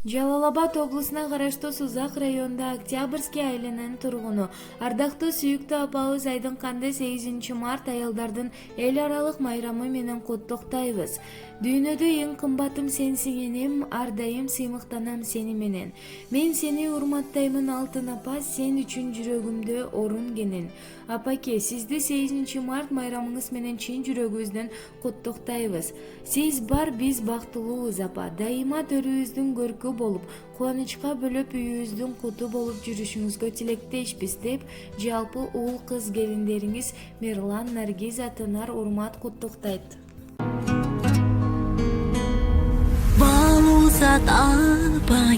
Жалал Абад облусуна караштуу Сузак районунда Октябрьский айылынын тургуну ардактуу сүйүктүү апабыз Айдынканды 8 март аялдардын эл аралык майрамы менен куттуктайбыз. Дүйнөдө эң кымбатым сенсиң энем, ар дайым сыймыктанам сени менен. Мен сени урматтаймын алтын апа, сен үчүн жүрөгүмдө орун кенен. Апаке, сизди 8 март майрамыңыз менен чын жүрөгүбүздөн куттуктайбыз. Сиз бар, биз бактылуубуз апа. Дайыма төрүбүздүн көркү болуп, кубанычка бөлөп үйүбүздүн куту болуп жүрүшүңүзгө тилектешпиз деп, жалпы уул кыз келиндериңиз Мирлан Наргиз Атынар урмат куттуктайт. Балузат апа